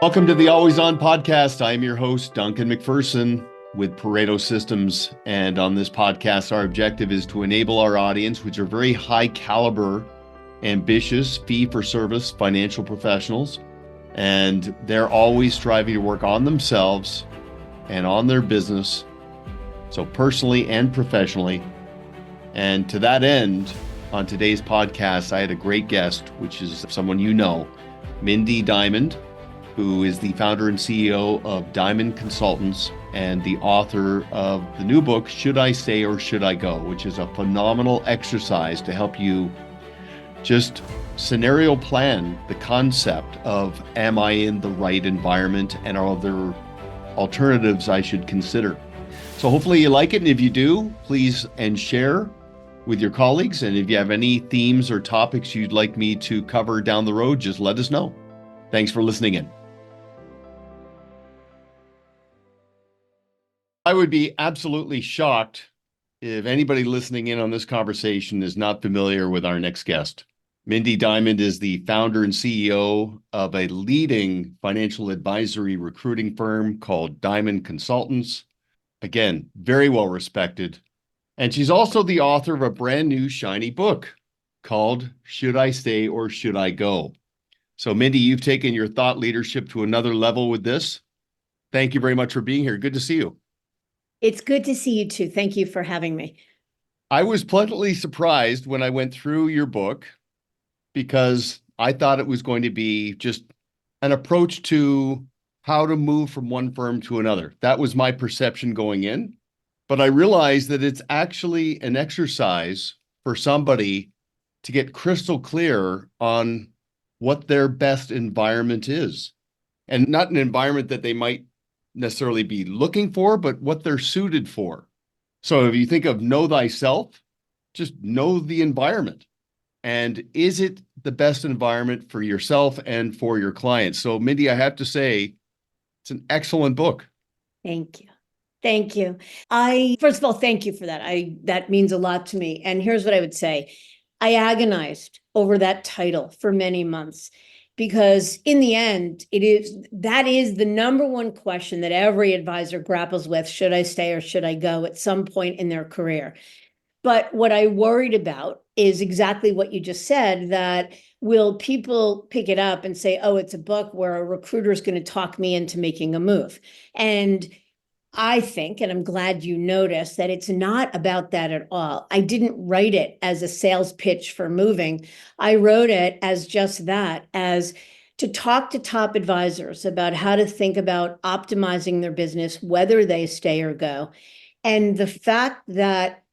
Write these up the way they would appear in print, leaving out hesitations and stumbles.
Welcome to the Always On podcast. I am your host, Duncan MacPherson with Pareto Systems. And on this podcast, our objective is to enable our audience, which are very high caliber, ambitious, fee-for-service financial professionals. And they're always striving to work on themselves and on their business, so personally and professionally. And to that end, on today's podcast, I had a great guest, which is someone you know, Mindy Diamond, who is the founder and CEO of Diamon Consultants and the author of the new book, Should I Stay or Should I Go?, which is a phenomenal exercise to help you just scenario plan the concept of, am I in the right environment and are there alternatives I should consider? So hopefully you like it. And if you do, please and share with your colleagues. And if you have any themes or topics you'd like me to cover down the road, just let us know. Thanks for listening in. I would be absolutely shocked if anybody listening in on this conversation is not familiar with our next guest. Mindy Diamond is the founder and CEO of a leading financial advisory recruiting firm called Diamon Consultants. Again, very well respected. And she's also the author of a brand new shiny book called Should I Stay or Should I Go? So Mindy, you've taken your thought leadership to another level with this. Thank you very much for being here. Good to see you. It's good to see you too. Thank you for having me. I was pleasantly surprised when I went through your book because I thought it was going to be just an approach to how to move from one firm to another. That was my perception going in. But I realized that it's actually an exercise for somebody to get crystal clear on what their best environment is. And not an environment that they might necessarily be looking for, but what they're suited for. So if you think of know thyself, just know the environment. And is it the best environment for yourself and for your clients? So Mindy, I have to say, it's an excellent book. Thank you. Thank you. First of all, thank you for that. That means a lot to me. And here's what I would say. I agonized over that title for many months because in the end, that is the number one question that every advisor grapples with. Should I stay or should I go at some point in their career? But what I worried about is exactly what you just said, that will people pick it up and say, oh, it's a book where a recruiter is going to talk me into making a move? And I think, and I'm glad you noticed, that it's not about that at all. I didn't write it as a sales pitch for moving. I wrote it as just that, as to talk to top advisors about how to think about optimizing their business, whether they stay or go. And the fact that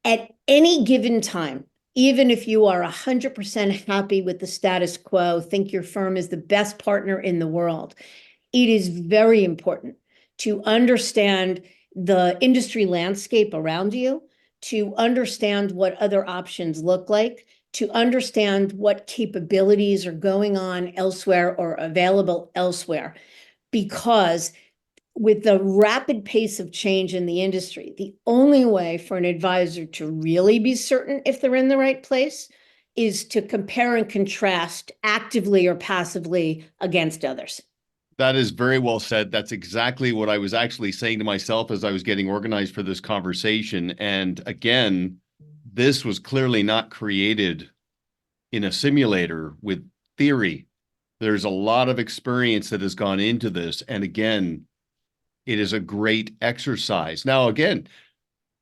at any given time, even if you are 100% happy with the status quo, think your firm is the best partner in the world, it is very important to understand the industry landscape around you, to understand what other options look like, to understand what capabilities are going on elsewhere or available elsewhere. Because with the rapid pace of change in the industry, the only way for an advisor to really be certain if they're in the right place is to compare and contrast actively or passively against others. That is very well said. That's exactly what I was actually saying to myself as I was getting organized for this conversation. And again, this was clearly not created in a simulator with theory. There's a lot of experience that has gone into this. And again, it is a great exercise. Now, again,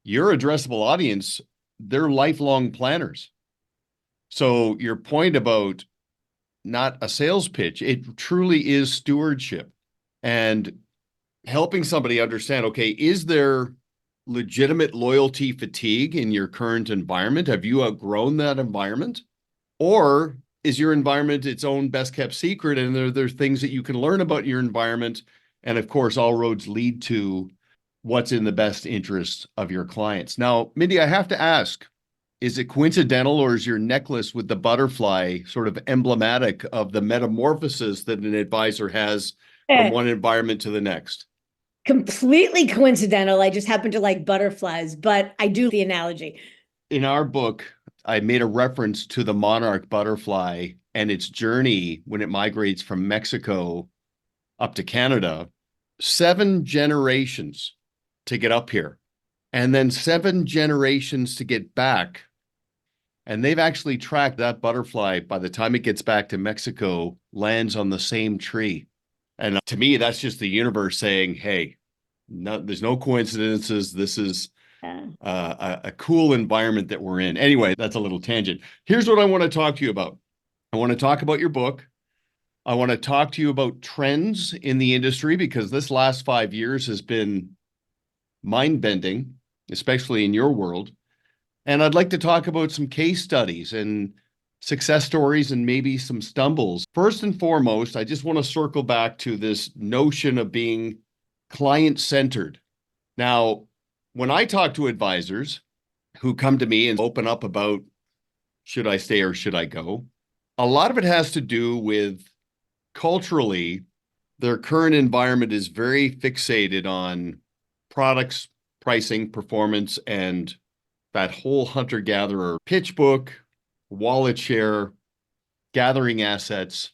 your addressable audience, they're lifelong planners. So your point about not a sales pitch, it truly is stewardship and helping somebody understand, okay, is there legitimate loyalty fatigue in your current environment? Have you outgrown that environment? Or is your environment its own best kept secret and there's things that you can learn about your environment? And of course, all roads lead to what's in the best interest of your clients. Now, Mindy, I have to ask, is it coincidental or is your necklace with the butterfly sort of emblematic of the metamorphosis that an advisor has from one environment to the next? Completely coincidental. I just happen to like butterflies, but I do the analogy. In our book, I made a reference to the monarch butterfly and its journey when it migrates from Mexico up to Canada, 7 generations to get up here, and then 7 generations to get back. And they've actually tracked that butterfly by the time it gets back to Mexico, lands on the same tree. And to me, that's just the universe saying, hey, no, there's no coincidences. This is a cool environment that we're in. Anyway, that's a little tangent. Here's what I want to talk to you about. I want to talk about your book. I want to talk to you about trends in the industry, because this last 5 years has been mind-bending, especially in your world. And I'd like to talk about some case studies and success stories and maybe some stumbles. First and foremost, I just want to circle back to this notion of being client-centered. Now, when I talk to advisors who come to me and open up about should I stay or should I go, a lot of it has to do with culturally, their current environment is very fixated on products, pricing, performance, and that whole hunter-gatherer pitch book, wallet share, gathering assets,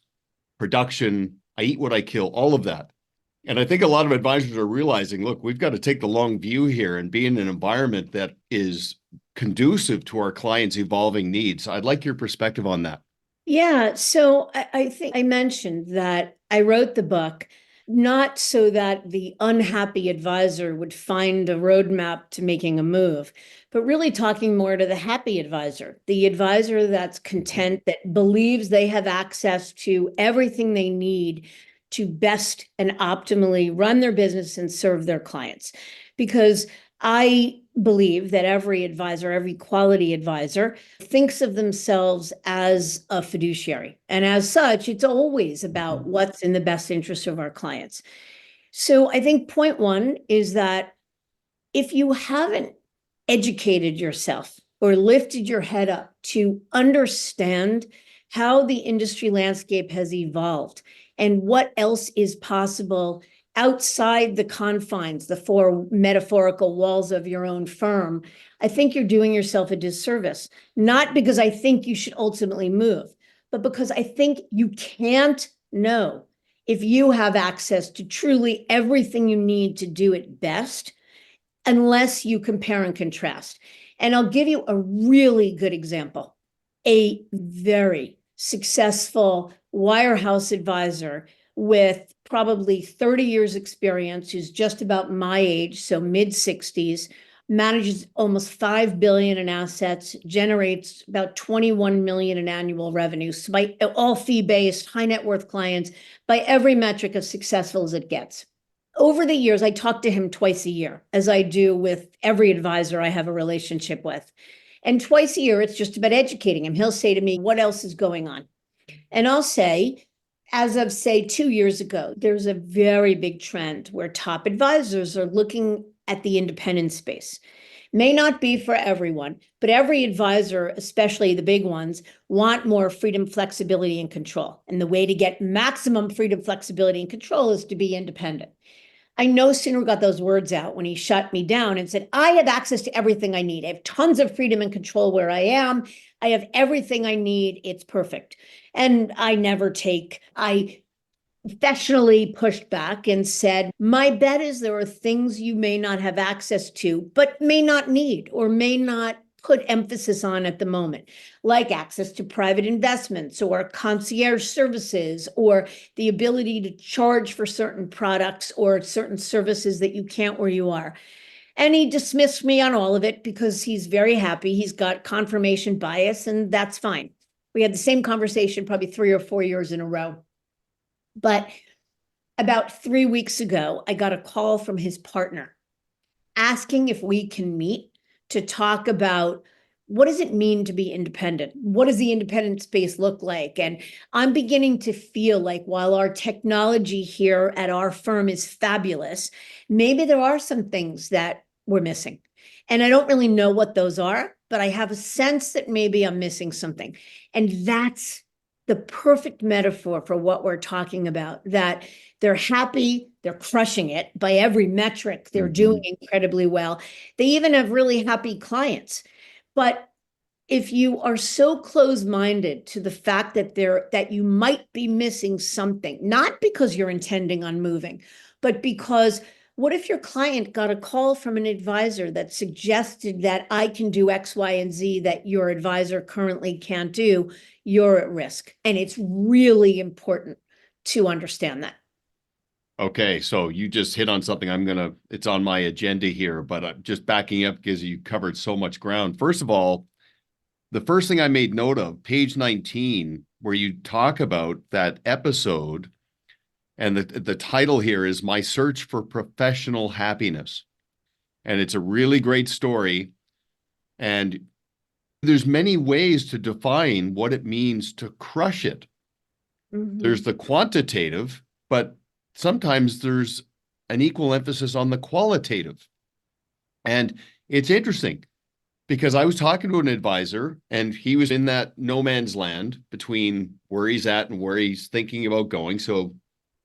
production, I eat what I kill, all of that. And I think a lot of advisors are realizing, look, we've got to take the long view here and be in an environment that is conducive to our clients' evolving needs. I'd like your perspective on that. Yeah, so I think I mentioned that I wrote the book not so that the unhappy advisor would find a roadmap to making a move, but really talking more to the happy advisor, the advisor that's content, that believes they have access to everything they need to best and optimally run their business and serve their clients. Because I believe that every advisor, every quality advisor, thinks of themselves as a fiduciary. And as such, it's always about what's in the best interest of our clients. So I think point one is that if you haven't educated yourself or lifted your head up to understand how the industry landscape has evolved and what else is possible outside the confines, the 4 metaphorical walls of your own firm, I think you're doing yourself a disservice. Not because I think you should ultimately move, but because I think you can't know if you have access to truly everything you need to do it best unless you compare and contrast. And I'll give you a really good example. A very successful wirehouse advisor with probably 30 years experience, who's just about my age, so mid-60s, manages almost 5 billion in assets, generates about 21 million in annual revenue, by all fee-based, high net worth clients, by every metric as successful as it gets. Over the years, I talk to him twice a year, as I do with every advisor I have a relationship with. And twice a year, it's just about educating him. He'll say to me, what else is going on? And I'll say, as of, say, 2 years ago, there's a very big trend where top advisors are looking at the independent space. May not be for everyone, but every advisor, especially the big ones, want more freedom, flexibility, and control. And the way to get maximum freedom, flexibility, and control is to be independent. I no sooner got those words out when he shut me down and said, I have access to everything I need. I have tons of freedom and control where I am. I have everything I need. It's perfect. And I professionally pushed back and said, my bet is there are things you may not have access to, but may not need or may not put emphasis on at the moment, like access to private investments or concierge services or the ability to charge for certain products or certain services that you can't where you are. And he dismissed me on all of it because he's very happy. He's got confirmation bias, and that's fine. We had the same conversation probably 3 or 4 years in a row. But about 3 weeks ago, I got a call from his partner asking if we can meet to talk about what does it mean to be independent? What does the independent space look like? And I'm beginning to feel like while our technology here at our firm is fabulous, maybe there are some things that we're missing. And I don't really know what those are, but I have a sense that maybe I'm missing something. And that's the perfect metaphor for what we're talking about, that they're happy, they're crushing it by every metric, they're doing incredibly well. They even have really happy clients. But if you are so closed-minded to the fact that you might be missing something, not because you're intending on moving, but because what if your client got a call from an advisor that suggested that I can do X, Y, and Z that your advisor currently can't do? You're at risk. And it's really important to understand that. Okay, so you just hit on something it's on my agenda here, but I'm just backing up because you covered so much ground. First of all, the first thing I made note of, page 19, where you talk about that episode, and the title here is My Search for Professional Happiness. And it's a really great story. And there's many ways to define what it means to crush it. There's the quantitative, but sometimes there's an equal emphasis on the qualitative. And it's interesting because I was talking to an advisor and he was in that no man's land between where he's at and where he's thinking about going. So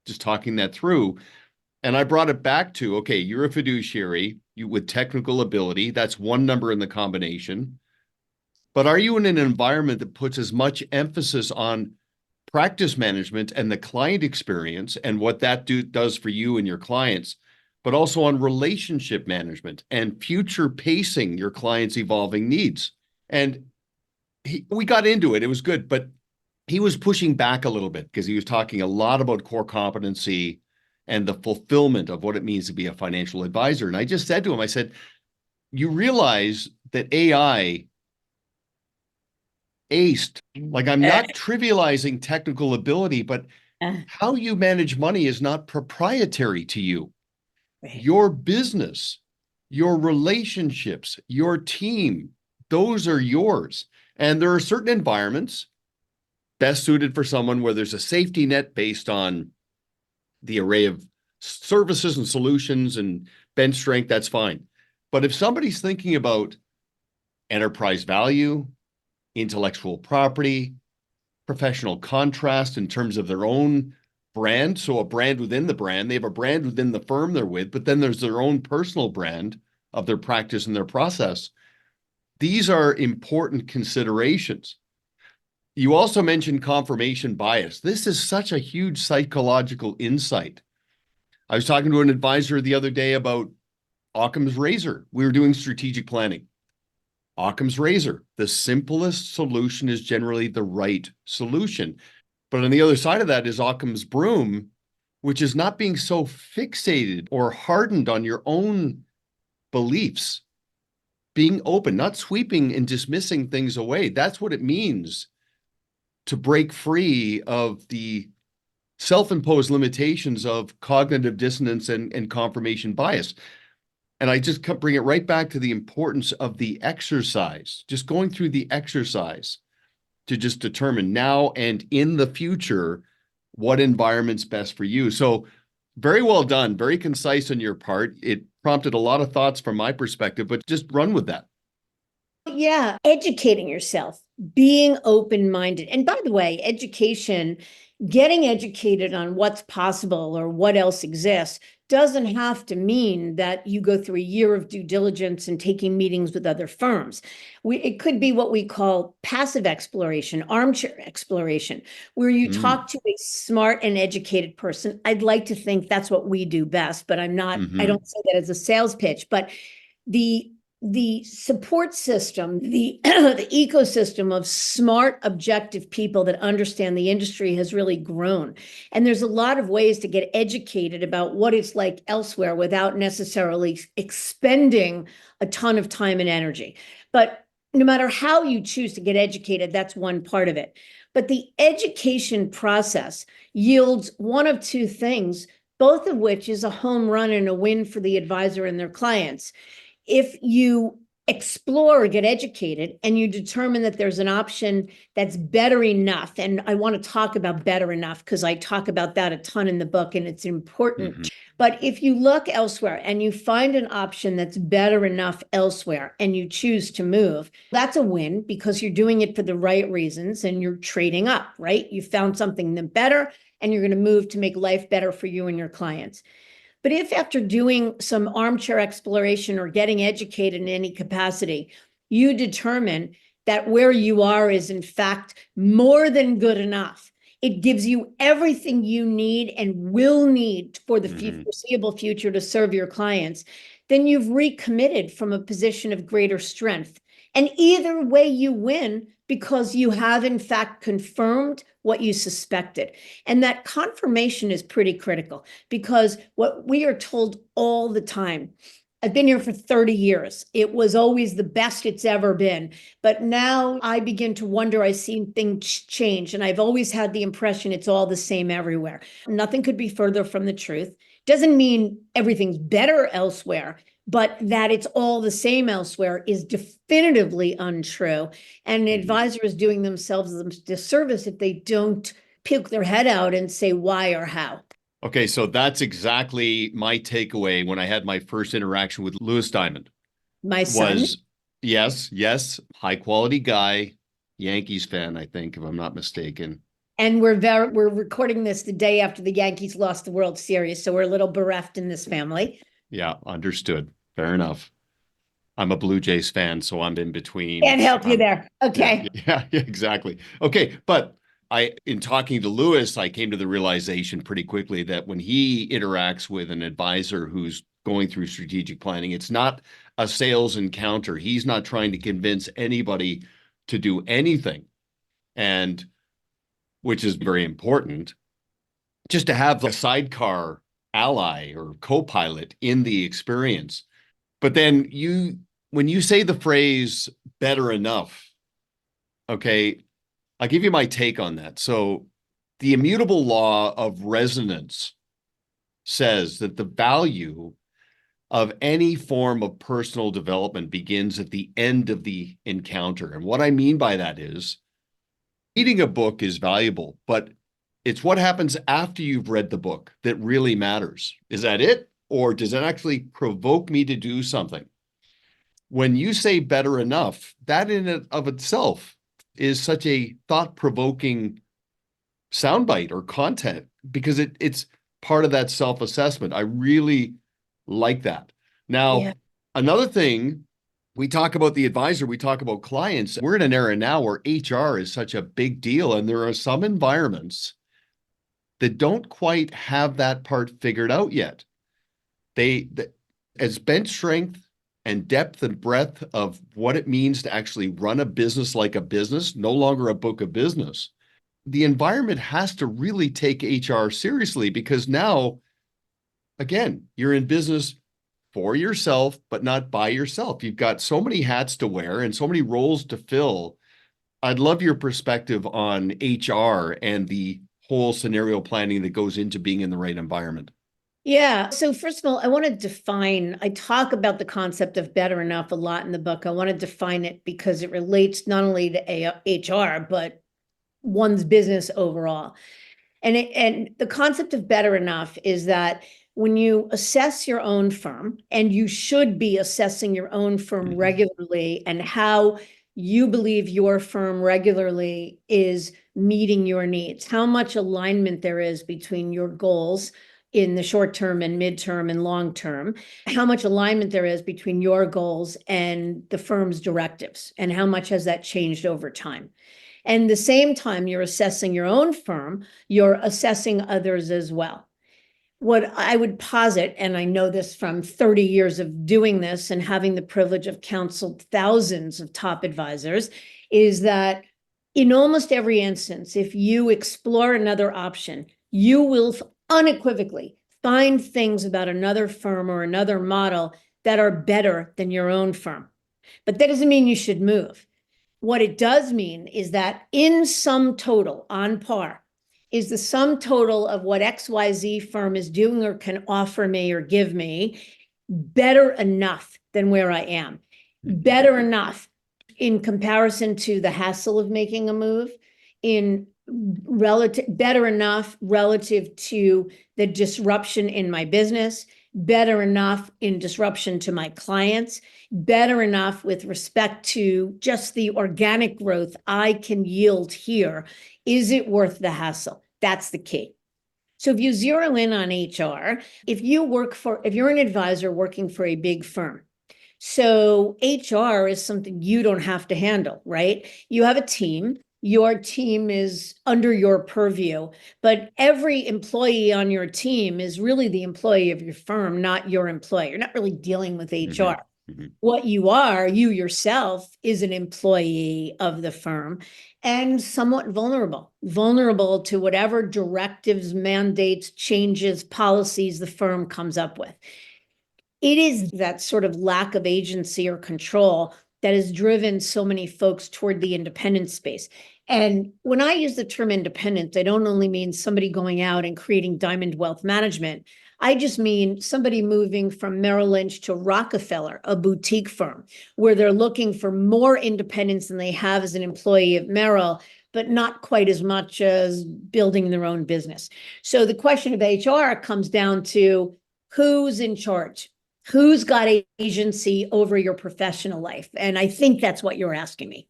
just talking that through. And I brought it back to, okay, you're a fiduciary, you with technical ability. That's one number in the combination. But are you in an environment that puts as much emphasis on practice management and the client experience and what that does for you and your clients, but also on relationship management and future pacing your clients' evolving needs? And we got into it. It was good, but he was pushing back a little bit because he was talking a lot about core competency and the fulfillment of what it means to be a financial advisor. And I just said to him, I said, you realize that AI aced, like I'm not trivializing technical ability, but how you manage money is not proprietary to you. Your business, your relationships, your team, those are yours. And there are certain environments best suited for someone where there's a safety net based on the array of services and solutions and bench strength, that's fine. But if somebody's thinking about enterprise value, intellectual property, professional contrast in terms of their own brand, so a brand within the brand, they have a brand within the firm they're with, but then there's their own personal brand of their practice and their process. These are important considerations. You also mentioned confirmation bias. This is such a huge psychological insight. I was talking to an advisor the other day about Occam's razor. We were doing strategic planning. Occam's razor, the simplest solution is generally the right solution. But on the other side of that is Occam's broom, which is not being so fixated or hardened on your own beliefs, being open, not sweeping and dismissing things away. That's what it means to break free of the self-imposed limitations of cognitive dissonance and confirmation bias. And I just bring it right back to the importance of the exercise, just going through the exercise to just determine now and in the future what environment's best for you. So very well done, very concise on your part. It prompted a lot of thoughts from my perspective, but just run with that. Yeah, educating yourself, being open-minded. And by the way, education, getting educated on what's possible or what else exists doesn't have to mean that you go through a year of due diligence and taking meetings with other firms. It could be what we call passive exploration, armchair exploration, where you talk to a smart and educated person. I'd like to think that's what we do best, but I'm not, I don't say that as a sales pitch, but the support system, the ecosystem of smart, objective people that understand the industry has really grown. And there's a lot of ways to get educated about what it's like elsewhere without necessarily expending a ton of time and energy. But no matter how you choose to get educated, that's one part of it. But the education process yields one of two things, both of which is a home run and a win for the advisor and their clients. If you explore or get educated and you determine that there's an option that's better enough, and I want to talk about better enough because I talk about that a ton in the book and it's important. But if you look elsewhere and you find an option that's better enough elsewhere and you choose to move, that's a win because you're doing it for the right reasons and you're trading up, right? You found something that's better and you're going to move to make life better for you and your clients. But if after doing some armchair exploration or getting educated in any capacity, you determine that where you are is in fact more than good enough. It gives you everything you need and will need for the foreseeable future to serve your clients, then you've recommitted from a position of greater strength. And either way you win, because you have in fact confirmed what you suspected. And that confirmation is pretty critical, because what we are told all the time, I've been here for 30 years. It was always the best it's ever been. But now I begin to wonder, I've seen things change, and I've always had the impression it's all the same everywhere. Nothing could be further from the truth. Doesn't mean everything's better elsewhere, but that it's all the same elsewhere is definitively untrue. And an advisor is doing themselves a disservice if they don't poke their head out and say why or how. Okay, so that's exactly my takeaway when I had my first interaction with Louis Diamond. My son? Was yes, high quality guy, Yankees fan, I think, if I'm not mistaken. And we're recording this the day after the Yankees lost the World Series, so we're a little bereft in this family. Yeah, understood. Fair enough. I'm a Blue Jays fan, so I'm in between. Can't help you there. Okay. Yeah, exactly. Okay, but in talking to Louis, I came to the realization pretty quickly that when he interacts with an advisor who's going through strategic planning, it's not a sales encounter. He's not trying to convince anybody to do anything, and which is very important, just to have the sidecar ally or co-pilot in the experience. But then when you say the phrase better enough, okay, I'll give you my take on that. So the immutable law of resonance says that the value of any form of personal development begins at the end of the encounter. And what I mean by that is reading a book is valuable, but it's what happens after you've read the book that really matters. Is that it? Or does it actually provoke me to do something? When you say better enough, that in and of itself is such a thought-provoking soundbite or content, because it's part of that self-assessment. I really like that. Now, Another thing, we talk about the advisor, we talk about clients. We're in an era now where HR is such a big deal, and there are some environments that don't quite have that part figured out yet. As bench strength and depth and breadth of what it means to actually run a business like a business, no longer a book of business, the environment has to really take HR seriously, because now, again, you're in business for yourself, but not by yourself. You've got so many hats to wear and so many roles to fill. I'd love your perspective on HR and the whole scenario planning that goes into being in the right environment. Yeah. So first of all, I talk about the concept of better enough a lot in the book. I want to define it because it relates not only to HR, but one's business overall. And the concept of better enough is that when you assess your own firm, and you should be assessing your own firm regularly, and how you believe your firm regularly is meeting your needs, how much alignment there is between your goals in the short term and midterm and long term, how much alignment there is between your goals and the firm's directives, and how much has that changed over time. And the same time you're assessing your own firm, you're assessing others as well. What I would posit, and I know this from 30 years of doing this and having the privilege of counseled thousands of top advisors, is that in almost every instance, if you explore another option, you will unequivocally find things about another firm or another model that are better than your own firm. But that doesn't mean you should move. What it does mean is that in sum total, on par, is the sum total of what XYZ firm is doing or can offer me or give me better enough than where I am. Better enough in comparison to the hassle of making a move, better enough relative to the disruption in my business, better enough in disruption to my clients, better enough with respect to just the organic growth I can yield here. Is it worth the hassle? That's the key. So if you zero in on HR, if you're an advisor working for a big firm, So HR is something you don't have to handle, right? You have a team. Your team is under your purview, but every employee on your team is really the employee of your firm, not your employer. You're not really dealing with HR. What you are, you yourself, is an employee of the firm and somewhat vulnerable to whatever directives, mandates, changes, policies the firm comes up with. It is that sort of lack of agency or control that has driven so many folks toward the independent space. And when I use the term independent, I don't only mean somebody going out and creating Diamond Wealth Management. I just mean somebody moving from Merrill Lynch to Rockefeller, a boutique firm, where they're looking for more independence than they have as an employee of Merrill, but not quite as much as building their own business. So the question of HR comes down to who's in charge? Who's got agency over your professional life? And I think that's what you're asking me.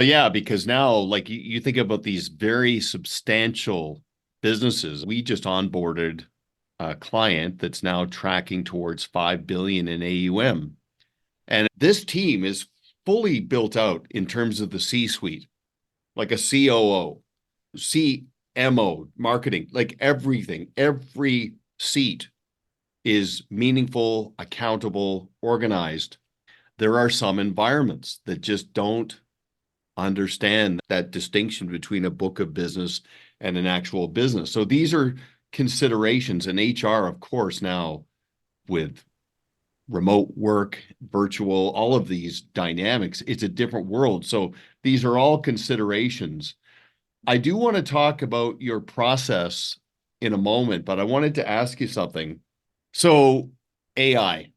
Yeah, because now, like you think about these very substantial businesses. We just onboarded a client that's now tracking towards 5 billion in AUM. And this team is fully built out in terms of the C-suite, like a COO, CMO, marketing, like everything, every seat is meaningful, accountable, organized. There are some environments that just don't understand that distinction between a book of business and an actual business. So these are considerations, and HR, of course, now with remote work, virtual, all of these dynamics, it's a different world. So these are all considerations. I do want to talk about your process in a moment, but I wanted to ask you something. So AI,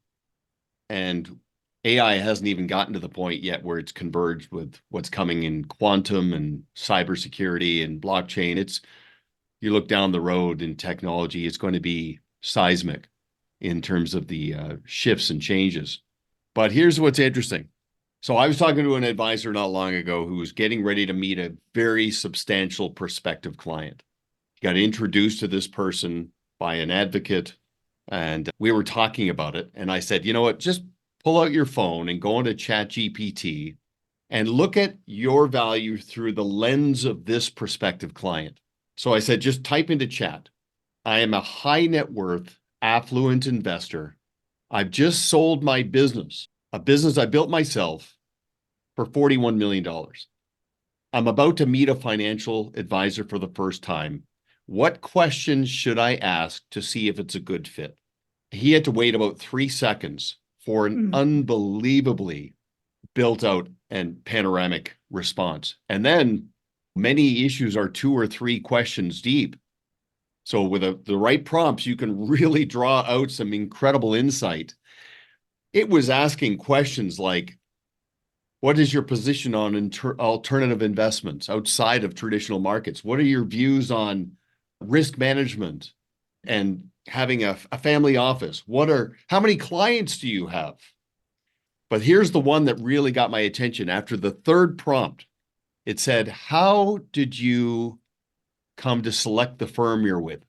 and AI hasn't even gotten to the point yet where it's converged with what's coming in quantum and cybersecurity and blockchain. You look down the road in technology, it's going to be seismic in terms of the shifts and changes. But here's what's interesting. So I was talking to an advisor not long ago who was getting ready to meet a very substantial prospective client. He got introduced to this person by an advocate, and we were talking about it. And I said, you know what, just pull out your phone and go into ChatGPT and look at your value through the lens of this prospective client. So I said, just type into chat, I am a high net worth, affluent investor. I've just sold my business, a business I built myself, for $41 million. I'm about to meet a financial advisor for the first time. What questions should I ask to see if it's a good fit? He had to wait about 3 seconds for an unbelievably built out and panoramic response. And then many issues are 2 or 3 questions deep. So with the right prompts, you can really draw out some incredible insight. It was asking questions like, what is your position on alternative investments outside of traditional markets? What are your views on risk management and having a family office? How many clients do you have? But here's the one that really got my attention. After the 3rd prompt, it said, how did you come to select the firm you're with?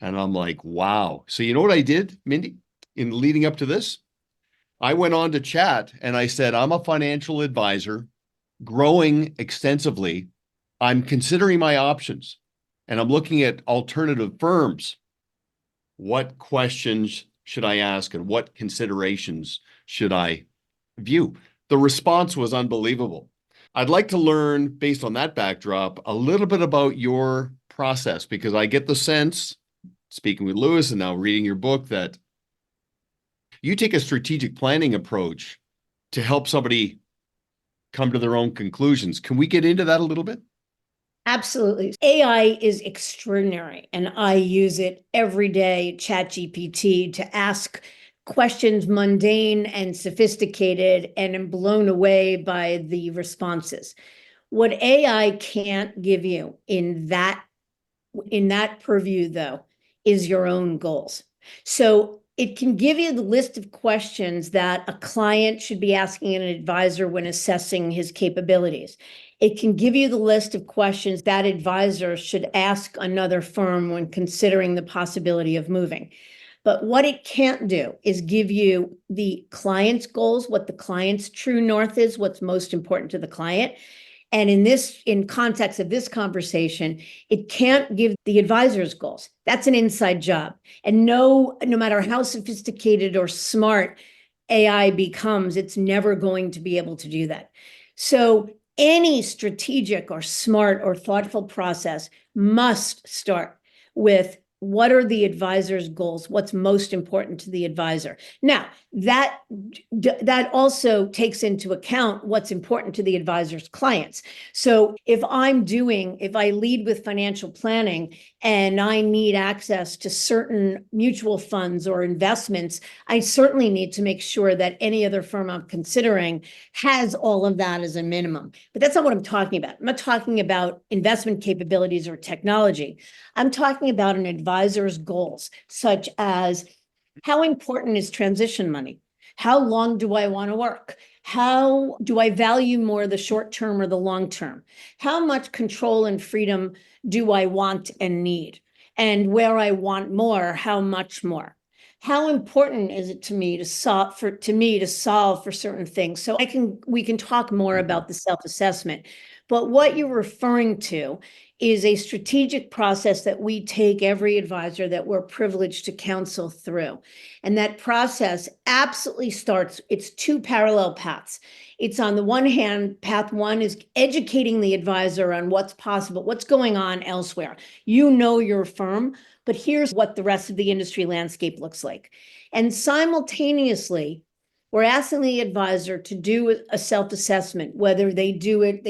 And I'm like, wow. So you know what I did, Mindy, in leading up to this? I went on to chat and I said, I'm a financial advisor, growing extensively. I'm considering my options and I'm looking at alternative firms. What questions should I ask and what considerations should I view? The response was unbelievable. I'd like to learn, based on that backdrop, a little bit about your process, because I get the sense, speaking with Lewis and now reading your book, that you take a strategic planning approach to help somebody come to their own conclusions. Can we get into that a little bit? Absolutely. AI is extraordinary, and I use it every day, ChatGPT, to ask questions mundane and sophisticated, and am blown away by the responses. What AI can't give you in that purview, though, is your own goals. So it can give you the list of questions that a client should be asking an advisor when assessing his capabilities. It can give you the list of questions that advisor should ask another firm when considering the possibility of moving. But what it can't do is give you the client's goals, what the client's true north is, what's most important to the client. And in context of this conversation, it can't give the advisor's goals. That's an inside job. And no matter how sophisticated or smart AI becomes, it's never going to be able to do that. So any strategic or smart or thoughtful process must start with what are the advisor's goals? What's most important to the advisor? Now, that also takes into account what's important to the advisor's clients. So if I lead with financial planning and I need access to certain mutual funds or investments, I certainly need to make sure that any other firm I'm considering has all of that as a minimum. But that's not what I'm talking about. I'm not talking about investment capabilities or technology. I'm talking about an advisor's goals, such as how important is transition money? How long do I want to work? How do I value more the short term or the long term? How much control and freedom do I want and need? And where I want more, how much more? How important is it to me to solve for certain things? So we can talk more about the self-assessment. But what you're referring to is a strategic process that we take every advisor that we're privileged to counsel through. And that process absolutely it's two parallel paths. It's on the one hand, path one is educating the advisor on what's possible, what's going on elsewhere. You know your firm, but here's what the rest of the industry landscape looks like. And simultaneously, we're asking the advisor to do a self-assessment, whether they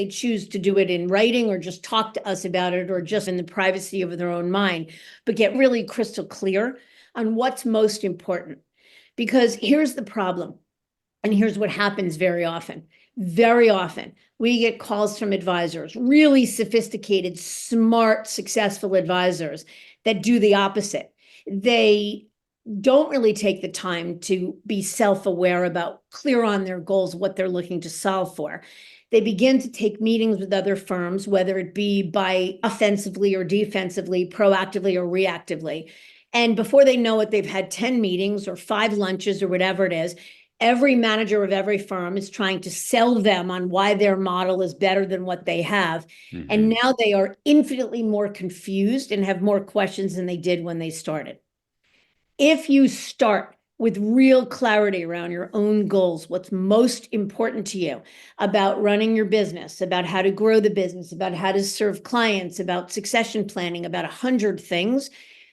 choose to do it in writing or just talk to us about it or just in the privacy of their own mind, but get really crystal clear on what's most important. Because here's the problem, and here's what happens very often. Very often, we get calls from advisors, really sophisticated, smart, successful advisors that do the opposite. They don't really take the time to be self-aware about clear on their goals, what they're looking to solve for. They begin to take meetings with other firms, whether it be by offensively or defensively, proactively or reactively. And before they know it, they've had 10 meetings or 5 lunches or whatever it is. Every manager of every firm is trying to sell them on why their model is better than what they have. Mm-hmm. And now they are infinitely more confused and have more questions than they did when they started. If you start with real clarity around your own goals, what's most important to you about running your business, about how to grow the business, about how to serve clients, about succession planning, about 100 things,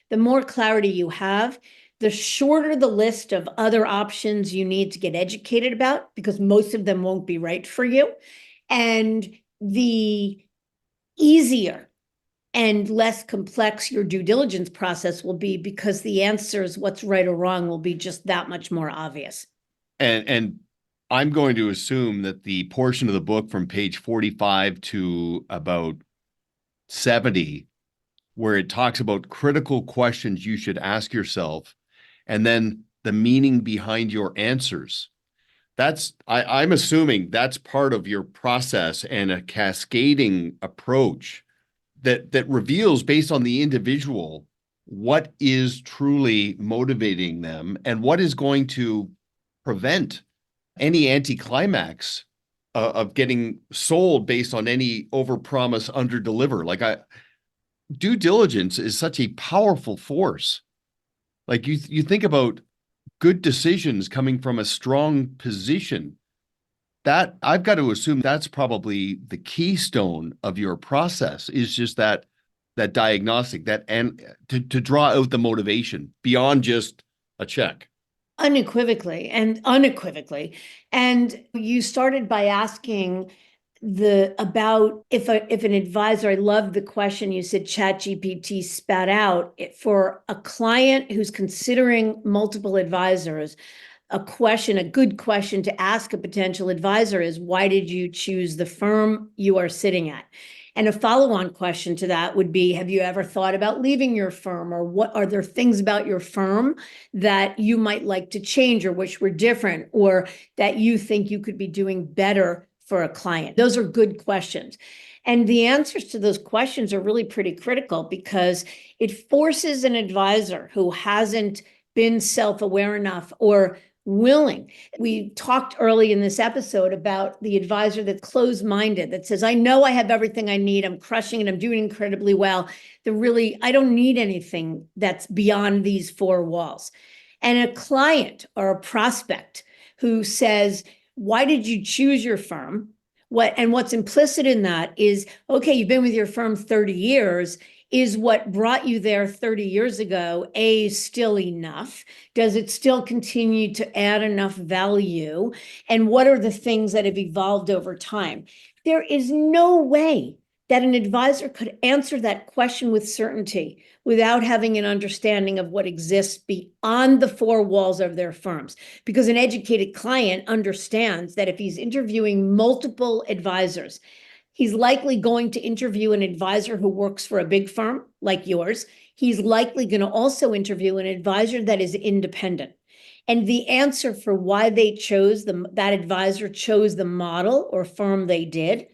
the more clarity you have, the shorter the list of other options you need to get educated about, because most of them won't be right for you, and the easier and less complex your due diligence process will be, because the answers, what's right or wrong, will be just that much more obvious. And I'm going to assume that the portion of the book from page 45 to about 70, where it talks about critical questions you should ask yourself, and then the meaning behind your answers. I'm assuming that's part of your process and a cascading approach that reveals, based on the individual, what is truly motivating them and what is going to prevent any anticlimax of getting sold based on any overpromise, underdeliver. Due diligence is such a powerful force. Like you think about good decisions coming from a strong position. That I've got to assume that's probably the keystone of your process, is just that diagnostic, and to draw out the motivation beyond just a check. Unequivocally. And you started by asking about if an advisor, I love the question you said ChatGPT spat out, for a client who's considering multiple advisors. A good question to ask a potential advisor is, why did you choose the firm you are sitting at? And a follow-on question to that would be, have you ever thought about leaving your firm? Or what are there things about your firm that you might like to change or wish were different, or that you think you could be doing better for a client? Those are good questions. And the answers to those questions are really pretty critical, because it forces an advisor who hasn't been self-aware enough or willing. We talked early in this episode about the advisor that's closed-minded, that says, I know I have everything I need. I'm crushing it. I'm doing incredibly well. I don't need anything that's beyond these four walls. And a client or a prospect who says, why did you choose your firm? What's implicit in that is, okay, you've been with your firm 30 years. Is what brought you there 30 years ago, still enough? Does it still continue to add enough value? And what are the things that have evolved over time? There is no way that an advisor could answer that question with certainty without having an understanding of what exists beyond the four walls of their firms. Because an educated client understands that if he's interviewing multiple advisors, he's likely going to interview an advisor who works for a big firm like yours. He's likely going to also interview an advisor that is independent. And the answer for why they chose that advisor chose the model or firm they did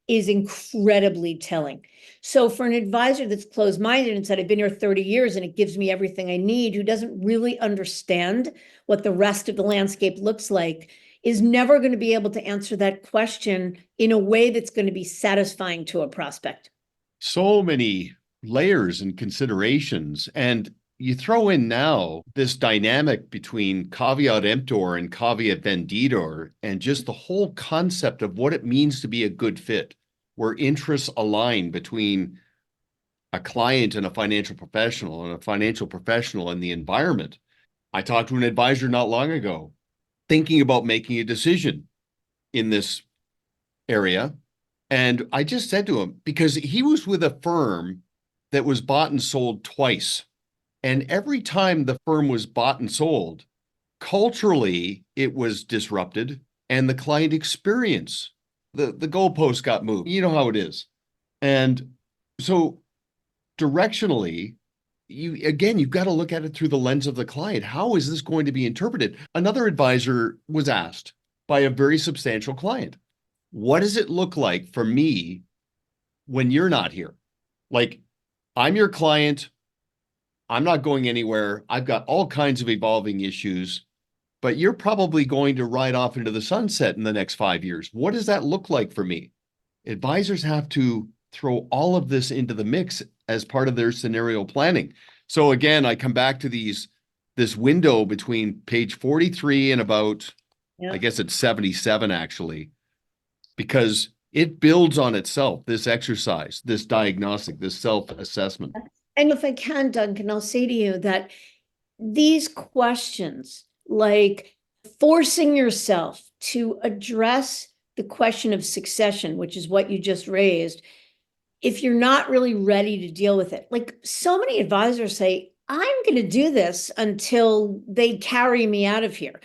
is incredibly telling. So for an advisor that's closed-minded and said, I've been here 30 years and it gives me everything I need, who doesn't really understand what the rest of the landscape looks like, is never going to be able to answer that question in a way that's going to be satisfying to a prospect. So many layers and considerations. And you throw in now this dynamic between caveat emptor and caveat venditor, and just the whole concept of what it means to be a good fit, where interests align between a client and a financial professional and a financial professional and the environment. I talked to an advisor not long ago thinking about making a decision in this area. And I just said to him, because he was with a firm that was bought and sold twice. And every time the firm was bought and sold, culturally, it was disrupted and the client experience, the goalpost got moved. You know how it is. And so directionally, you've got to look at it through the lens of the client. How is this going to be interpreted? Another advisor was asked by a very substantial client, what does it look like for me when you're not here? Like, I'm your client. I'm not going anywhere. I've got all kinds of evolving issues, but you're probably going to ride off into the sunset in the next 5 years. What does that look like for me? Advisors have to throw all of this into the mix as part of their scenario planning. So again, I come back to this window between page 43 and about, I guess it's 77 actually, because it builds on itself, this exercise, this diagnostic, this self-assessment. And if I can, Duncan, I'll say to you that these questions, like forcing yourself to address the question of succession, which is what you just raised, if you're not really ready to deal with it, like so many advisors say, I'm going to do this until they carry me out of here.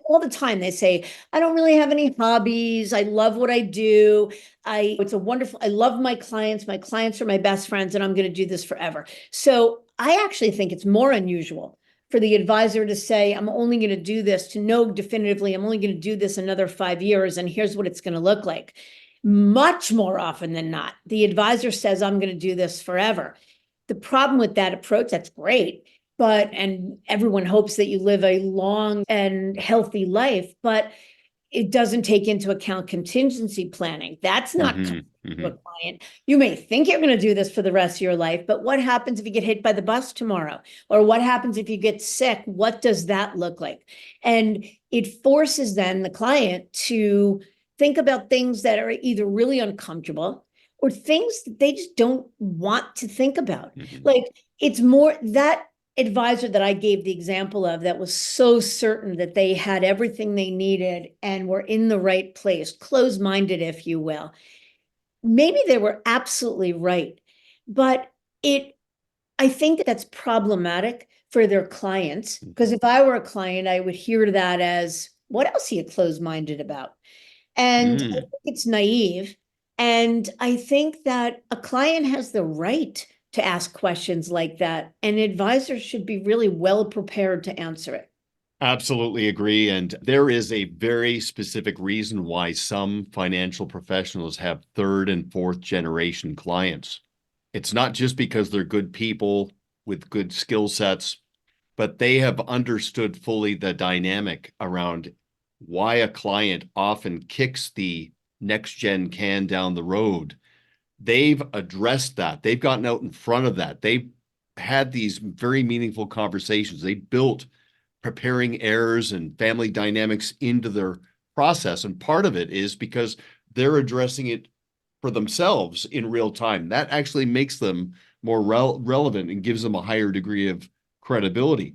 All the time they say, I don't really have any hobbies. I love what I do. I love my clients. My clients are my best friends, and I'm going to do this forever. So I actually think it's more unusual for the advisor to say, I'm only going to do this, to know definitively, I'm only going to do this another 5 years, and here's what it's going to look like. Much more often than not, the advisor says, I'm going to do this forever. The problem with that approach, that's great, and everyone hopes that you live a long and healthy life, but it doesn't take into account contingency planning. That's not to a client. You may think you're going to do this for the rest of your life, but what happens if you get hit by the bus tomorrow? Or what happens if you get sick? What does that look like? And it forces then the client to think about things that are either really uncomfortable or things that they just don't want to think about. Like, it's more that advisor that I gave the example of that was so certain that they had everything they needed and were in the right place, closed-minded, if you will. Maybe they were absolutely right, but I think that's problematic for their clients, because if I were a client, I would hear that as, what else are you closed-minded about? And I think it's naive. And I think that a client has the right to ask questions like that, and advisors should be really well prepared to answer it. Absolutely agree. And there is a very specific reason why some financial professionals have third and fourth generation clients. It's not just because they're good people with good skill sets, but they have understood fully the dynamic around why a client often kicks the next gen can down the road. They've addressed that. They've gotten out in front of that. They've had these very meaningful conversations. They built preparing errors and family dynamics into their process. And part of it is because they're addressing it for themselves in real time. That actually makes them more relevant and gives them a higher degree of credibility.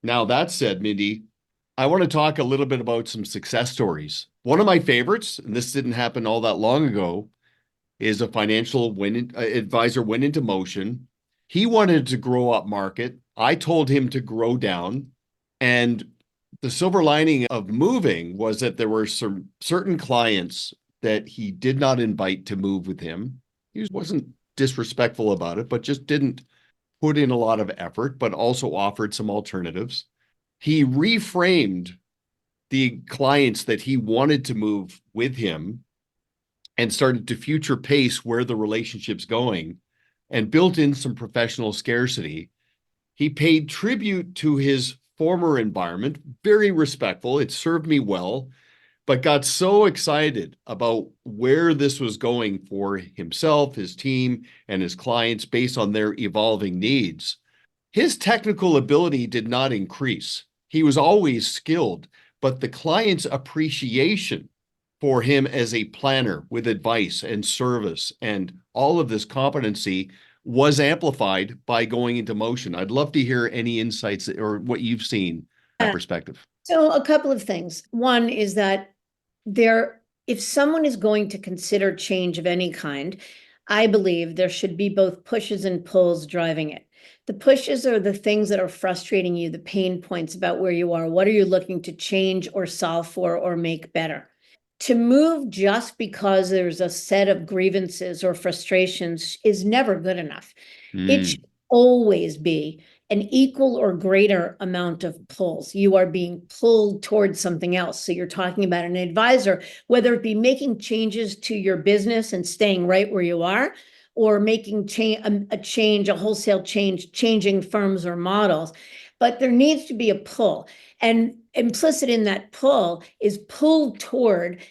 Now, that said, Mindy, I want to talk a little bit about some success stories. One of my favorites, and this didn't happen all that long ago, is a financial advisor went into motion. He wanted to grow up market. I told him to grow down. And the silver lining of moving was that there were some certain clients that he did not invite to move with him. He wasn't disrespectful about it, but just didn't put in a lot of effort, but also offered some alternatives. He reframed the clients that he wanted to move with him and started to future pace where the relationship's going and built in some professional scarcity. He paid tribute to his former environment, very respectful. It served me well, but got so excited about where this was going for himself, his team, and his clients based on their evolving needs. His technical ability did not increase. He was always skilled, but the client's appreciation for him as a planner with advice and service and all of this competency was amplified by going into motion. I'd love to hear any insights or what you've seen that perspective. So a couple of things. One is that if someone is going to consider change of any kind, I believe there should be both pushes and pulls driving it. The pushes are the things that are frustrating you, the pain points about where you are. What are you looking to change or solve for or make better? To move just because there's a set of grievances or frustrations is never good enough. It should always be an equal or greater amount of pulls. You are being pulled towards something else. So you're talking about an advisor, whether it be making changes to your business and staying right where you are, or making a wholesale change, changing firms or models. But there needs to be a pull. And implicit in that pull is pull toward,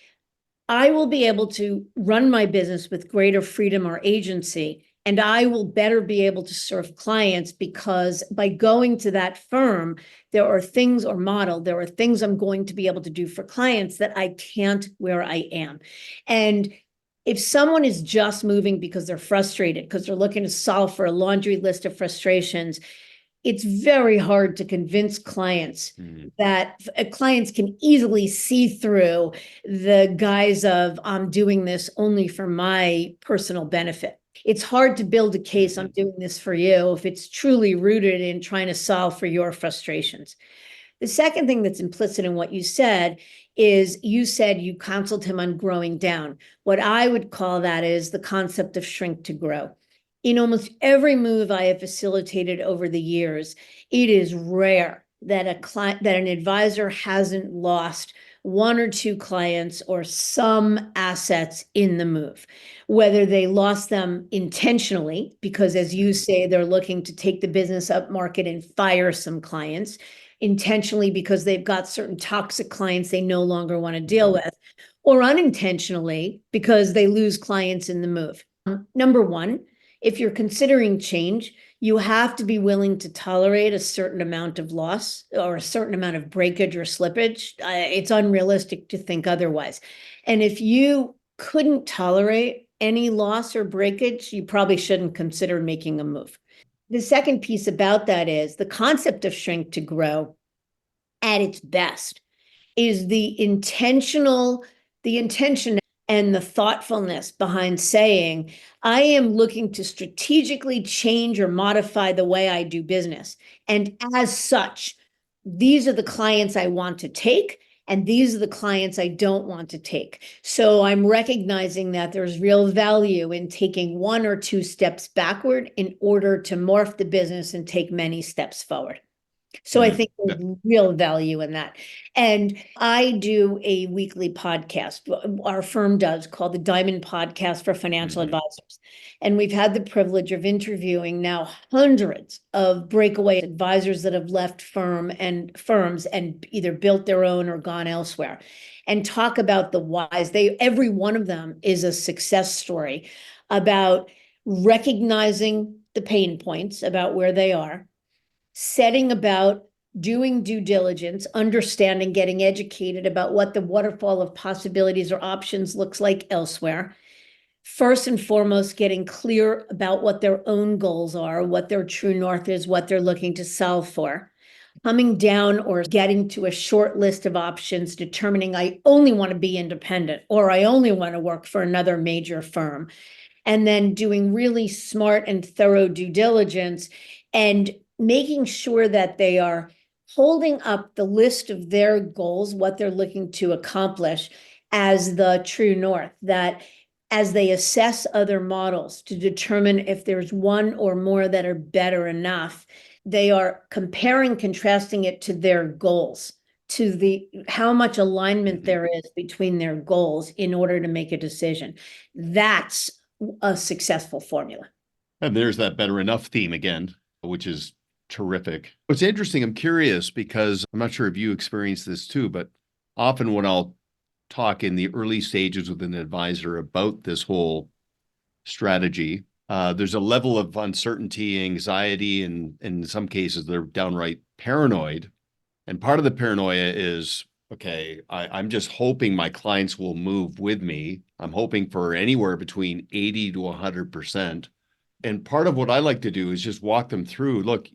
I will be able to run my business with greater freedom or agency, and I will better be able to serve clients because by going to that firm, there are things I'm going to be able to do for clients that I can't where I am. And if someone is just moving because they're frustrated, because they're looking to solve for a laundry list of frustrations, it's very hard to convince clients that clients can easily see through the guise of I'm doing this only for my personal benefit. It's hard to build a case I'm doing this for you if it's truly rooted in trying to solve for your frustrations. The second thing that's implicit in what you said is you said you counseled him on growing down. What I would call that is the concept of shrink to grow. In almost every move I have facilitated over the years, it is rare that an advisor hasn't lost one or two clients or some assets in the move, whether they lost them intentionally, because as you say, they're looking to take the business up market and fire some clients, intentionally because they've got certain toxic clients they no longer want to deal with, or unintentionally because they lose clients in the move. Number one, if you're considering change, you have to be willing to tolerate a certain amount of loss or a certain amount of breakage or slippage. It's unrealistic to think otherwise. And if you couldn't tolerate any loss or breakage, you probably shouldn't consider making a move. The second piece about that is the concept of shrink to grow at its best is the intention and the thoughtfulness behind saying, I am looking to strategically change or modify the way I do business. And as such, these are the clients I want to take, and these are the clients I don't want to take. So I'm recognizing that there's real value in taking one or two steps backward in order to morph the business and take many steps forward. So I Yeah. think there's real value in that. And I do a weekly podcast, our firm does, called the Diamond Podcast for Financial Mhm. Advisors. And we've had the privilege of interviewing now hundreds of breakaway advisors that have left firms and either built their own or gone elsewhere, and talk about the whys. Every one of them is a success story about recognizing the pain points about where they are, setting about doing due diligence, understanding, getting educated about what the waterfall of possibilities or options looks like elsewhere. First and foremost, getting clear about what their own goals are, what their true north is, what they're looking to solve for. Coming down or getting to a short list of options, determining I only want to be independent or I only want to work for another major firm. And then doing really smart and thorough due diligence and making sure that they are holding up the list of their goals, what they're looking to accomplish, as the true north, that as they assess other models to determine if there's one or more that are better enough, they are comparing, contrasting it to their goals, to the how much alignment there is between their goals in order to make a decision. That's a successful formula. And there's that better enough theme again, which is terrific. It's interesting. I'm curious because I'm not sure if you experienced this too, but often when I'll talk in the early stages with an advisor about this whole strategy, there's a level of uncertainty, anxiety, and in some cases, they're downright paranoid. And part of the paranoia is, okay, I'm just hoping my clients will move with me. I'm hoping for anywhere between 80 to 100%. And part of what I like to do is just walk them through, look,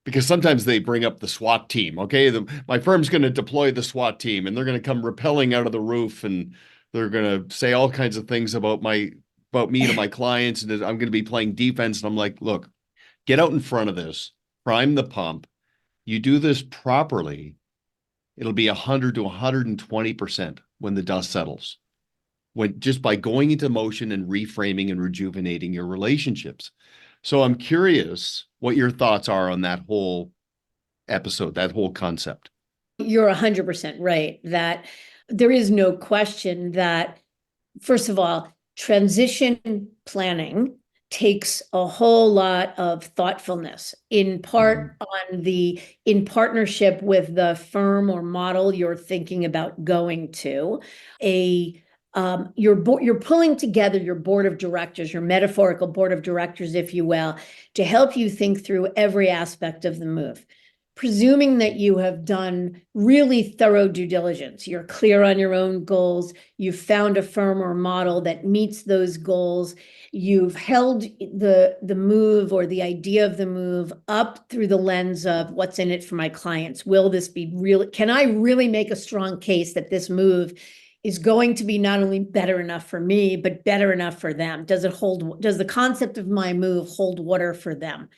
because sometimes they bring up the SWAT team. Okay, my firm's going to deploy the SWAT team, and they're going to come rappelling out of the roof, and they're going to say all kinds of things about me to my clients, and I'm going to be playing defense. And I'm like, look, get out in front of this, prime the pump. You do this properly, it'll be 100 to 120% when the dust settles. When just by going into motion and reframing and rejuvenating your relationships. So I'm curious what your thoughts are on that whole episode, that whole concept. You're 100% right that there is no question that, first of all, transition planning takes a whole lot of thoughtfulness, in part in partnership with the firm or model you're thinking about going to. You're pulling together your board of directors, your metaphorical board of directors, if you will, to help you think through every aspect of the move. Presuming that you have done really thorough due diligence, you're clear on your own goals, you've found a firm or model that meets those goals, you've held the move or the idea of the move up through the lens of what's in it for my clients. Will this be real? Can I really make a strong case that this move is going to be not only better enough for me, but better enough for them? Does the concept of my move hold water for them?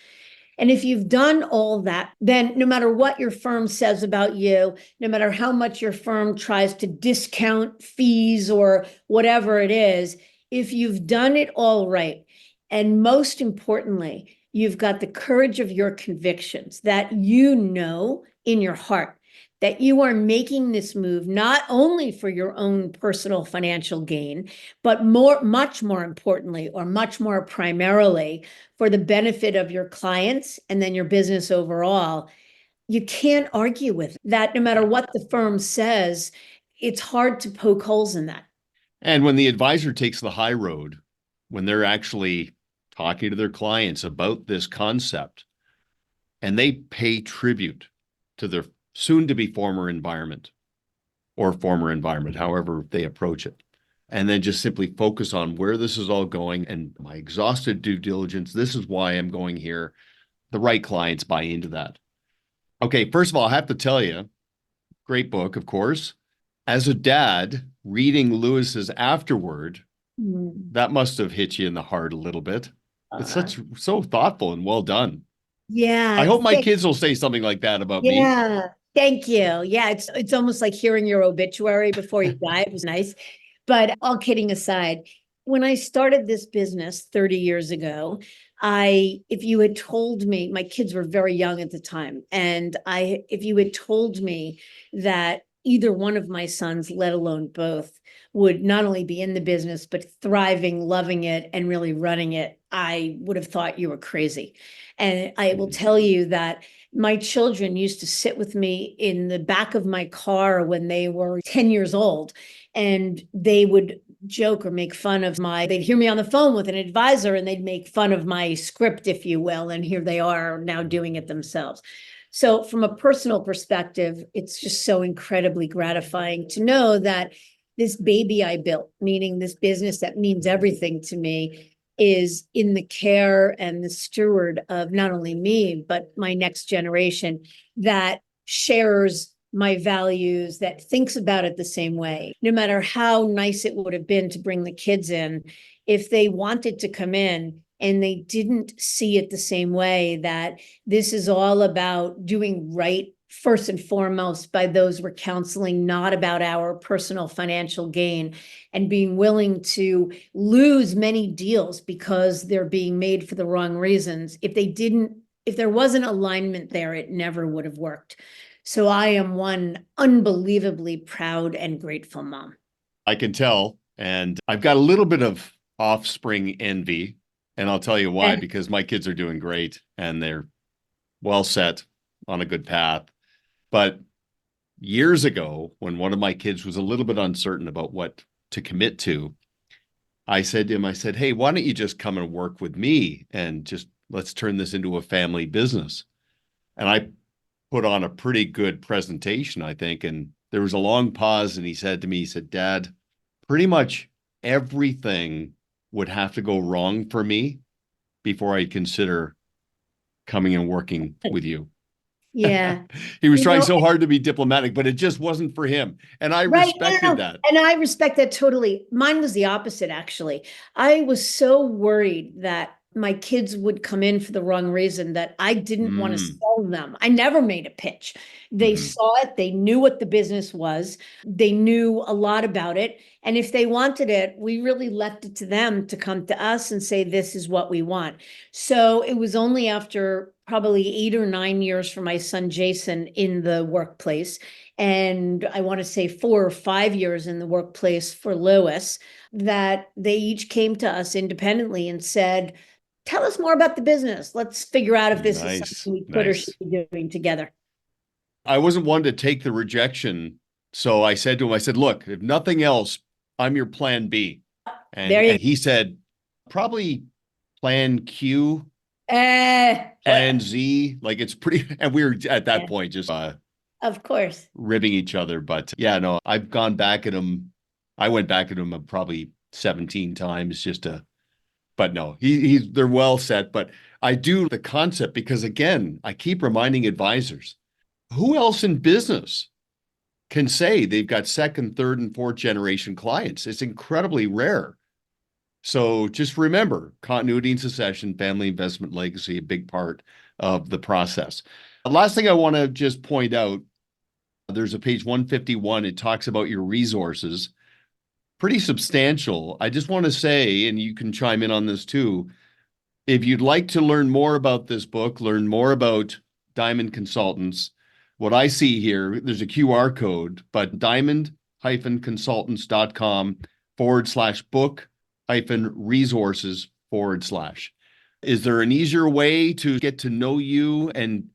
And if you've done all that, then no matter what your firm says about you, no matter how much your firm tries to discount fees or whatever it is, if you've done it all right, and most importantly, you've got the courage of your convictions, that you know in your heart that you are making this move not only for your own personal financial gain, but much more importantly, or much more primarily, for the benefit of your clients and then your business overall. You can't argue with that. No matter what the firm says, it's hard to poke holes in that. And when the advisor takes the high road, when they're actually talking to their clients about this concept, and they pay tribute to their soon to be former environment, however they approach it, and then just simply focus on where this is all going and my exhausted due diligence. This is why I'm going here. The right clients buy into that. Okay, first of all, I have to tell you, great book, of course. As a dad, reading Lewis's afterword, that must have hit you in the heart a little bit. It's so thoughtful and well done. I Yeah. hope my kids will say something like that about me. Yeah. Thank you. Yeah, it's almost like hearing your obituary before you die. It was nice. But all kidding aside, when I started this business 30 years ago, If you had told me, my kids were very young at the time, and if you had told me that either one of my sons, let alone both, would not only be in the business, but thriving, loving it, and really running it, I would have thought you were crazy. And I will tell you that my children used to sit with me in the back of my car when they were 10 years old, and they would joke or make fun of they'd hear me on the phone with an advisor and they'd make fun of my script, if you will. And here they are now doing it themselves. So from a personal perspective, it's just so incredibly gratifying to know that this baby I built, meaning this business that means everything to me, is in the care and the steward of not only me, but my next generation that shares my values, that thinks about it the same way. No matter how nice it would have been to bring the kids in, if they wanted to come in and they didn't see it the same way, that this is all about doing right first and foremost by those we're counseling, not about our personal financial gain, and being willing to lose many deals because they're being made for the wrong reasons. If there wasn't alignment there, it never would have worked. So I am one unbelievably proud and grateful mom. I can tell. And I've got a little bit of offspring envy. And I'll tell you why, because my kids are doing great and they're well set on a good path. But years ago, when one of my kids was a little bit uncertain about what to commit to, I said to him, hey, why don't you just come and work with me and just let's turn this into a family business. And I put on a pretty good presentation, I think. And there was a long pause and he said to me, Dad, pretty much everything would have to go wrong for me before I'd consider coming and working with you. Yeah. He was trying so hard to be diplomatic, but it just wasn't for him. And I respected that. And I respect that totally. Mine was the opposite, actually. I was so worried that my kids would come in for the wrong reason that I didn't want to sell them. I never made a pitch. They saw it. They knew what the business was. They knew a lot about it. And if they wanted it, we really left it to them to come to us and say, this is what we want. So it was only after probably 8 or 9 years for my son, Jason, in the workplace. And I want to say 4 or 5 years in the workplace for Lois, that they each came to us independently and said, tell us more about the business. Let's figure out if this is something we could or should be doing together. I wasn't one to take the rejection. So I said to him, look, if nothing else, I'm your plan B. And he said, probably plan Q and Z. Like it's pretty, and we were at that point just of course ribbing each other. But yeah, no, I've gone back at him. I went back at him probably 17 times just to, but no, they're well set. But I do the concept because, again, I keep reminding advisors, who else in business can say they've got second, third, and fourth generation clients? It's incredibly rare. So just remember, continuity and succession, family investment legacy, a big part of the process. The last thing I want to just point out, there's a page 151. It talks about your resources. Pretty substantial. I just want to say, and you can chime in on this too, if you'd like to learn more about this book, learn more about Diamond Consultants, what I see here, there's a QR code, but diamond-consultants.com/book-resources/. Is there an easier way to get to know you and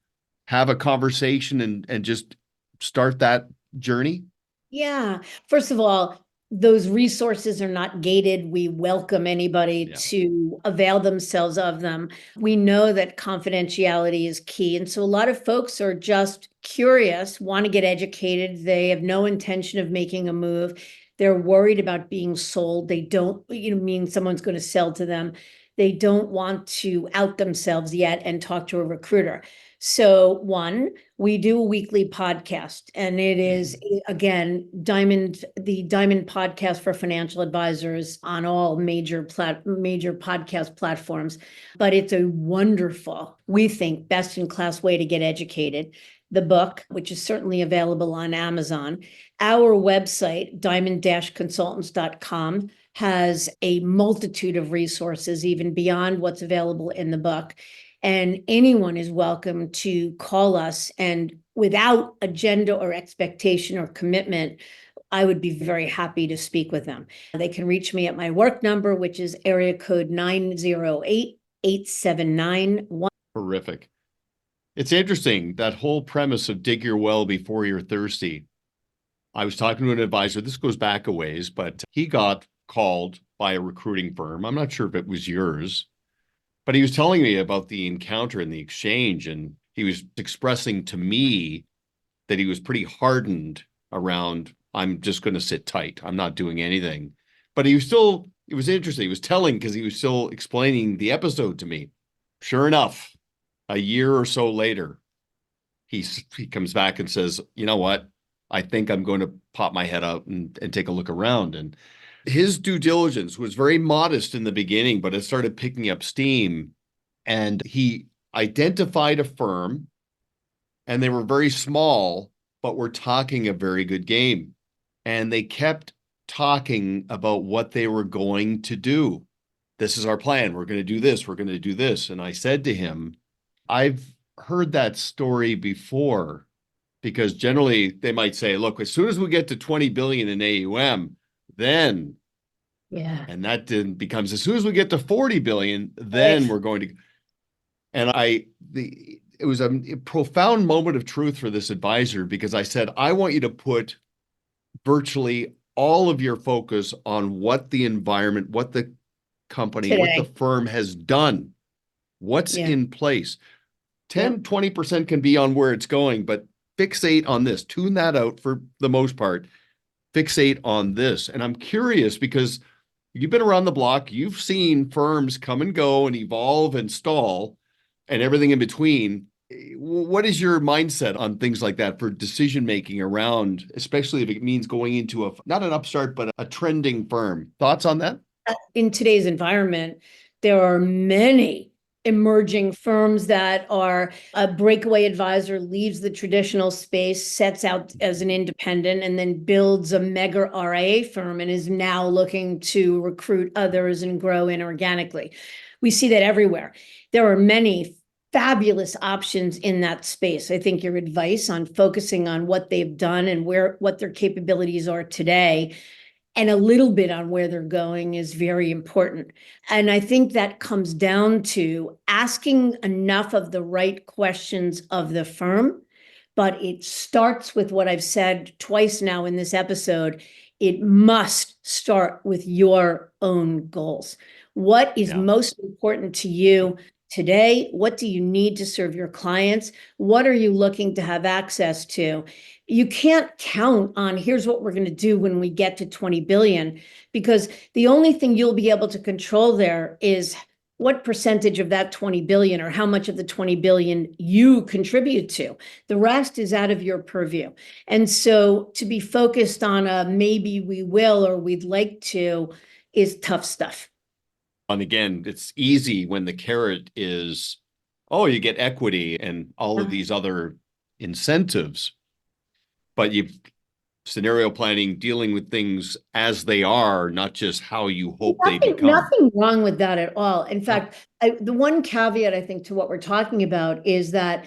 have a conversation and just start that journey? Yeah. First of all, those resources are not gated. We welcome anybody to avail themselves of them. We know that confidentiality is key. And so a lot of folks are just curious, want to get educated. They have no intention of making a move. They're worried about being sold. They don't, mean someone's going to sell to them. They don't want to out themselves yet and talk to a recruiter. So one, we do a weekly podcast, and it is, again, the Diamond podcast for financial advisors on all major podcast platforms. But it's a wonderful, we think, best-in-class way to get educated. The book, which is certainly available on Amazon, our website, diamond-consultants.com. has a multitude of resources, even beyond what's available in the book. And anyone is welcome to call us, and without agenda or expectation or commitment, I would be very happy to speak with them. They can reach me at my work number, which is area code 908-879-1. Horrific. It's interesting, that whole premise of dig your well before you're thirsty. I was talking to an advisor, this goes back a ways, but he got called by a recruiting firm. I'm not sure if it was yours, but he was telling me about the encounter and the exchange, and he was expressing to me that he was pretty hardened around, I'm just going to sit tight. I'm not doing anything. But he was still, it was interesting. He was telling because he was still explaining the episode to me. Sure enough, a year or so later, he comes back and says, you know what? I think I'm going to pop my head out and take a look around. And his due diligence was very modest in the beginning, but it started picking up steam. And he identified a firm, and they were very small, but were talking a very good game. And they kept talking about what they were going to do. This is our plan. We're going to do this. We're going to do this. And I said to him, I've heard that story before, because generally they might say, look, as soon as we get to 20 billion in AUM, then, Yeah. and that then becomes, as soon as we get to 40 billion, then we're going to, and it was a profound moment of truth for this advisor, because I said, I want you to put virtually all of your focus on what the environment, what the company, Today. what the firm has done, what's in place. 10, 20% can be on where it's going, but fixate on this, tune that out for the most part, fixate on this. And I'm curious, because you've been around the block, you've seen firms come and go and evolve and stall and everything in between. What is your mindset on things like that for decision-making around, especially if it means going into not an upstart, but a trending firm? Thoughts on that? In today's environment, there are many emerging firms that are a breakaway advisor, leaves the traditional space, sets out as an independent, and then builds a mega RIA firm and is now looking to recruit others and grow inorganically. We see that everywhere. There are many fabulous options in that space. I think your advice on focusing on what they've done and what their capabilities are today, and a little bit on where they're going, is very important. And I think that comes down to asking enough of the right questions of the firm. But it starts with what I've said twice now in this episode. It must start with your own goals. What is most important to you today? What do you need to serve your clients? What are you looking to have access to? You can't count on, here's what we're going to do when we get to 20 billion, because the only thing you'll be able to control there is what percentage of that 20 billion, or how much of the 20 billion you contribute to. The rest is out of your purview. And so to be focused on a maybe we will or we'd like to is tough stuff. And again, it's easy when the carrot is, oh, you get equity and all of these other incentives, but you scenario planning, dealing with things as they are, not just how you hope they become. Nothing wrong with that at all. In fact, the one caveat I think to what we're talking about is that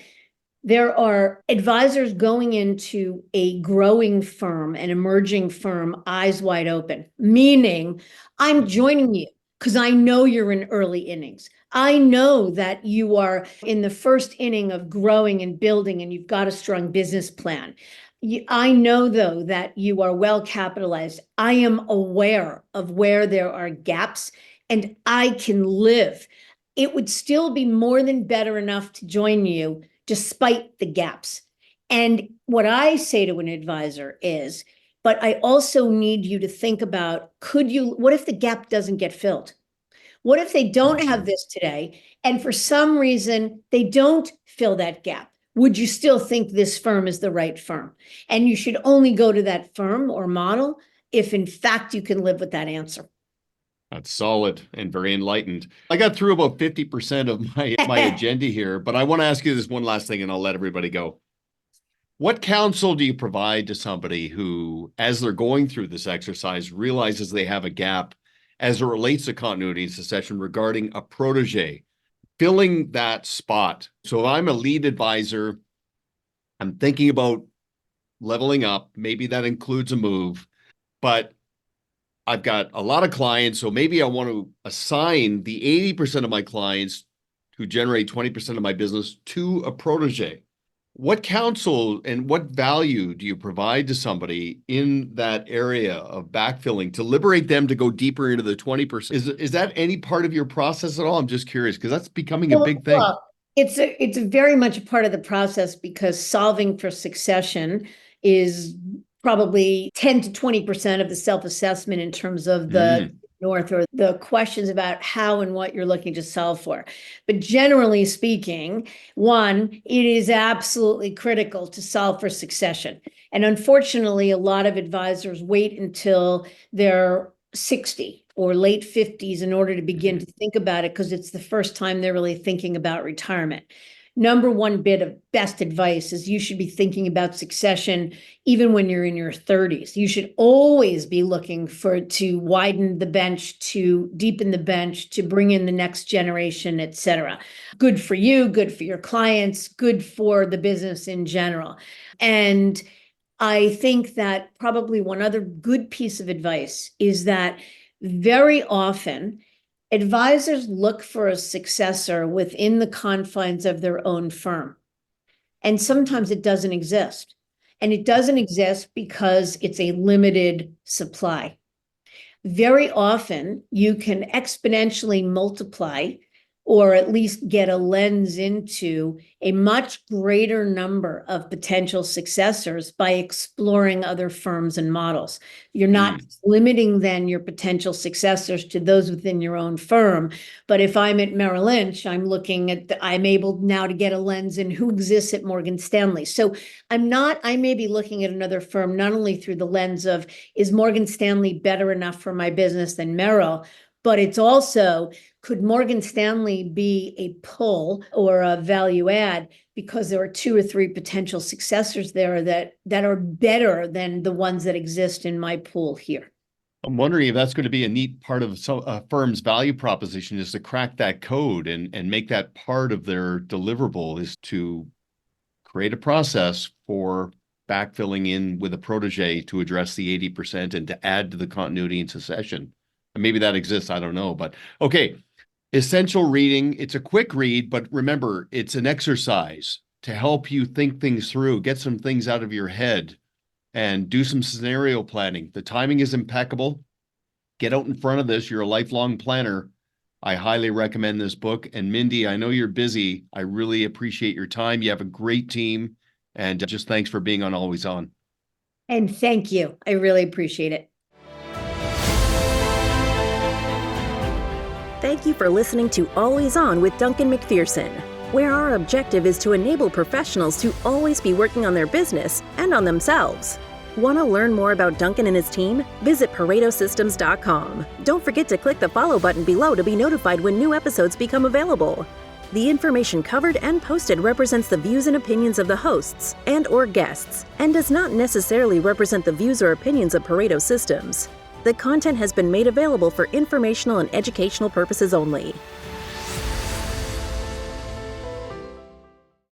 there are advisors going into a growing firm, an emerging firm, eyes wide open, meaning I'm joining you because I know you're in early innings. I know that you are in the first inning of growing and building, and you've got a strong business plan. I know, though, that you are well capitalized. I am aware of where there are gaps, and I can live. It would still be more than better enough to join you despite the gaps. And what I say to an advisor is, but I also need you to think about, what if the gap doesn't get filled? What if they don't have this today, and for some reason they don't fill that gap? Would you still think this firm is the right firm? And you should only go to that firm or model if in fact you can live with that answer. That's solid and very enlightened. I got through about 50% of my agenda here, but I want to ask you this one last thing and I'll let everybody go. What counsel do you provide to somebody who, as they're going through this exercise, realizes they have a gap as it relates to continuity and succession regarding a protege, filling that spot. So if I'm a lead advisor, I'm thinking about leveling up, maybe that includes a move, but I've got a lot of clients, so maybe I want to assign the 80% of my clients who generate 20% of my business to a protege. What counsel and what value do you provide to somebody in that area of backfilling to liberate them to go deeper into the 20%? Is that any part of your process at all? I'm just curious because that's becoming a big thing. Well, it's very much a part of the process because solving for succession is probably 10 to 20% of the self-assessment in terms of the north or the questions about how and what you're looking to solve for. But generally speaking, one, it is absolutely critical to solve for succession. And unfortunately, a lot of advisors wait until they're 60 or late 50s in order to begin to think about it because it's the first time they're really thinking about retirement. Number one bit of best advice is you should be thinking about succession even when you're in your 30s. You should always be looking to widen the bench, to deepen the bench, to bring in the next generation, et cetera. Good for you, good for your clients, good for the business in general. And I think that probably one other good piece of advice is that very often advisors look for a successor within the confines of their own firm. And sometimes it doesn't exist. And it doesn't exist because it's a limited supply. Very often you can exponentially multiply or at least get a lens into a much greater number of potential successors by exploring other firms and models. You're not limiting then your potential successors to those within your own firm. But if I'm at Merrill Lynch, I'm able now to get a lens in who exists at Morgan Stanley. So I may be looking at another firm, not only through the lens of, is Morgan Stanley better enough for my business than Merrill? But it's also, could Morgan Stanley be a pull or a value add because there are 2 or 3 potential successors there that are better than the ones that exist in my pool here? I'm wondering if that's going to be a neat part of a firm's value proposition is to crack that code and make that part of their deliverable is to create a process for backfilling in with a protege to address the 80% and to add to the continuity and succession. Maybe that exists. I don't know. But okay, essential reading. It's a quick read, but remember, it's an exercise to help you think things through, get some things out of your head and do some scenario planning. The timing is impeccable. Get out in front of this. You're a lifelong planner. I highly recommend this book. And Mindy, I know you're busy. I really appreciate your time. You have a great team. And just thanks for being on Always On. And thank you. I really appreciate it. Thank you for listening to Always On with Duncan MacPherson, where our objective is to enable professionals to always be working on their business and on themselves. Want to learn more about Duncan and his team? Visit ParetoSystems.com. Don't forget to click the follow button below to be notified when new episodes become available. The information covered and posted represents the views and opinions of the hosts and/or guests and does not necessarily represent the views or opinions of Pareto Systems. The content has been made available for informational and educational purposes only.